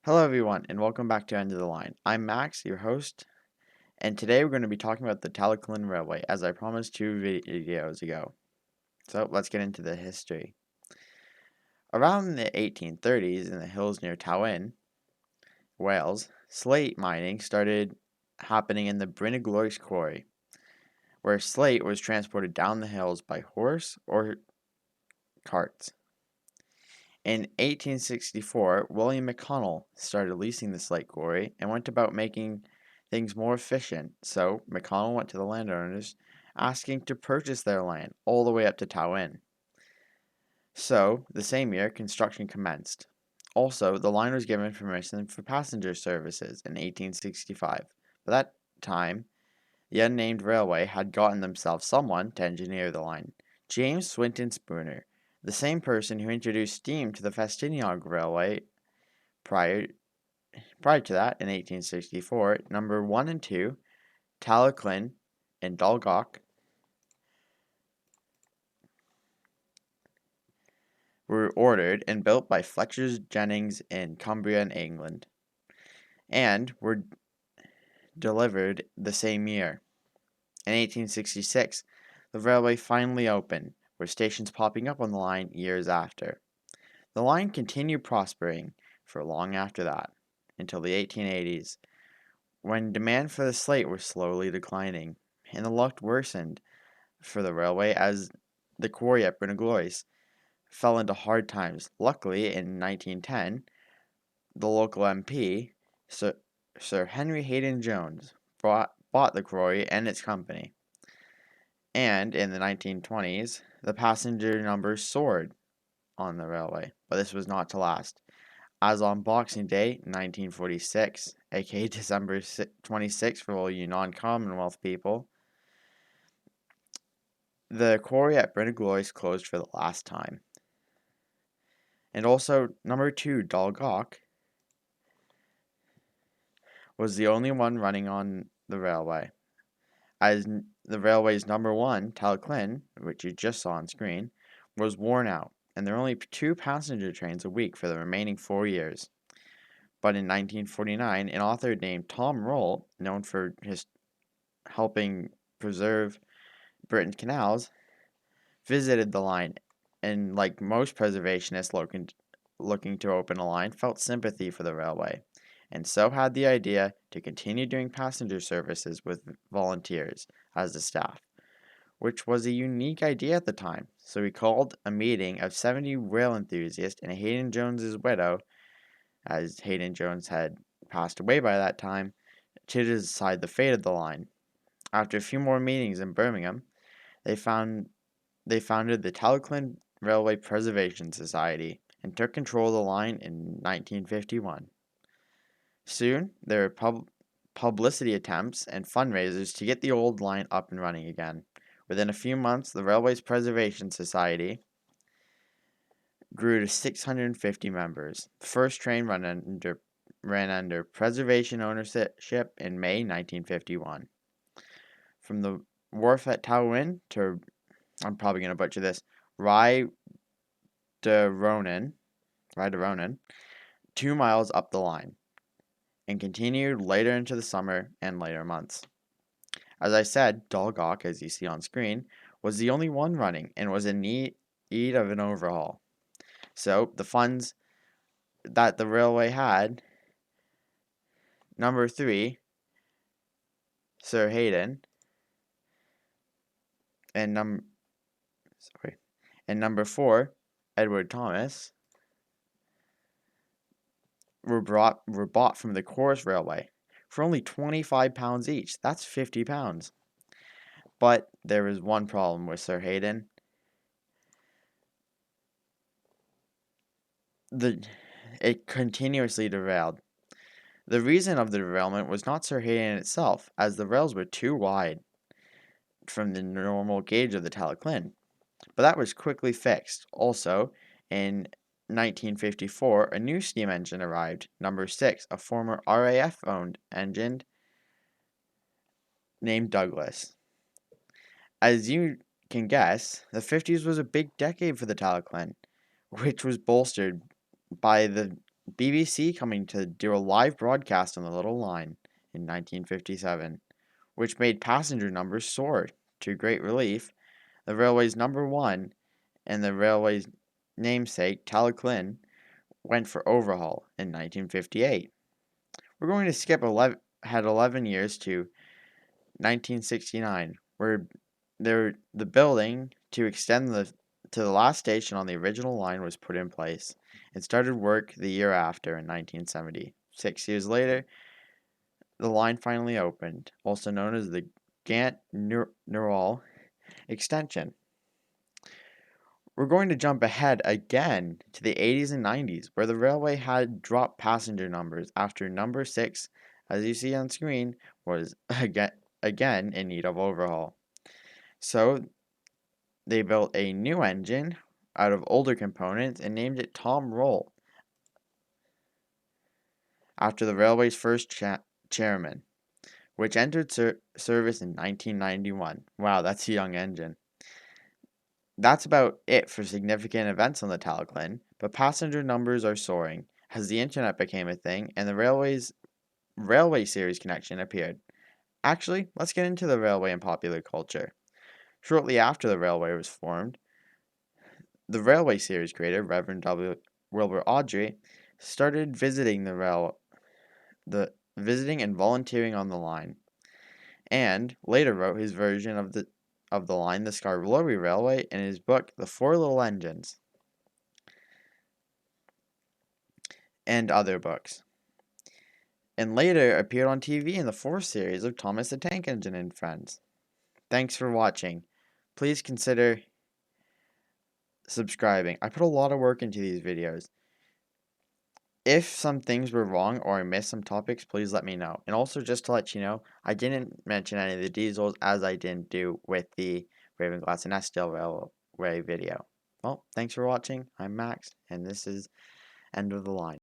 Hello, everyone, and welcome back to End of the Line. I'm Max, your host, and today we're going to be talking about the Talyllyn Railway, as I promised 2 videos ago. So let's get into the history. Around the 1830s, in the hills near Talyllyn, Wales, slate mining started happening in the Bryn quarry, where slate was transported down the hills by horse or carts. In 1864, William McConnell started leasing the slate quarry and went about making things more efficient. So McConnell went to the landowners asking to purchase their land all the way up to Talyllyn. So, the same year, construction commenced. Also, the line was given permission for passenger services in 1865. By that time, the unnamed railway had gotten themselves someone to engineer the line, James Swinton Spooner, the same person who introduced steam to the Festiniog Railway prior, prior to that in 1864. Number 1 and 2, Talyllyn and Dalgok, were ordered and built by Fletcher's Jennings in Cumbria in England, and were delivered the same year. In 1866, the railway finally opened, with stations popping up on the line years after. The line continued prospering for long after that, until the 1880s, when demand for the slate was slowly declining, and the luck worsened for the railway as the quarry at Brynaglois fell into hard times. Luckily, in 1910, the local MP, Sir Henry Hayden Jones, bought the quarry and its company. And in the 1920s, the passenger numbers soared on the railway, but this was not to last. As on Boxing Day, 1946, aka December 26 for all you non-Commonwealth people, the quarry at Brynaglois closed for the last time. And also, number 2, Dalgok, was the only one running on the railway, as the railway's number 1, Talyllyn, which you just saw on screen, was worn out, and there were only 2 passenger trains a week for the remaining 4 years. But in 1949, an author named Tom Roll, known for his helping preserve Britain's canals, visited the line, and like most preservationists looking to open a line, felt sympathy for the railway, and so had the idea to continue doing passenger services with volunteers as the staff, which was a unique idea at the time. So he called a meeting of 70 rail enthusiasts and Hayden Jones's widow, as Hayden Jones had passed away by that time, to decide the fate of the line. After a few more meetings in Birmingham, they founded the Talyllyn Railway Preservation Society and took control of the line in 1951. Soon, there were publicity attempts and fundraisers to get the old line up and running again. Within a few months, the Railways Preservation Society grew to 650 members. The first train ran under preservation ownership in May 1951. From the wharf at Talyllyn to, I'm probably going to butcher this, Rye de Ronan, 2 miles up the line, and continued later into the summer and later months. As I said, Dalgok, as you see on screen, was the only one running and was in need of an overhaul. So the funds that the railway had, number 3, Sir Hayden, and number 4, Edward Thomas, were bought from the Corus Railway for only £25 each. That's £50. But there was one problem with Sir Hayden. It continuously derailed. The reason of the derailment was not Sir Hayden itself, as the rails were too wide from the normal gauge of the Talyllyn, but that was quickly fixed. Also, in 1954, a new steam engine arrived, number 6, a former RAF-owned engine named Douglas. As you can guess, the 50s was a big decade for the Talyllyn, which was bolstered by the BBC coming to do a live broadcast on the Little Line in 1957, which made passenger numbers soar. To great relief, the railway's number one and the railway's namesake, Talyllyn, went for overhaul in 1958. We're going to skip 11 years to 1969, where the building to extend to the last station on the original line was put in place. It started work the year after in 1970. 6 years later, the line finally opened, also known as the Gant Neural extension. We're going to jump ahead again to the 80s and 90s, where the railway had dropped passenger numbers after number 6, as you see on screen, was again in need of overhaul. So they built a new engine out of older components and named it Tom Roll after the railway's first chairman, which entered service in 1991. Wow, that's a young engine. That's about it for significant events on the Talyllyn, but passenger numbers are soaring as the internet became a thing and the railway series connection appeared. Actually, let's get into the railway and popular culture. Shortly after the railway was formed, the railway series creator, Reverend W. Wilbur Awdry, started visiting and volunteering on the line, and later wrote his version of the line, The Skarloey Railway, in his book, The Four Little Engines, and other books, and later appeared on TV in the fourth series of Thomas the Tank Engine and Friends. Thanks for watching. Please consider subscribing. I put a lot of work into these videos. If some things were wrong or I missed some topics, please let me know. And also, just to let you know, I didn't mention any of the diesels as I didn't do with the Ravenglass and Estill Railway video. Well, thanks for watching. I'm Max, and this is End of the Line.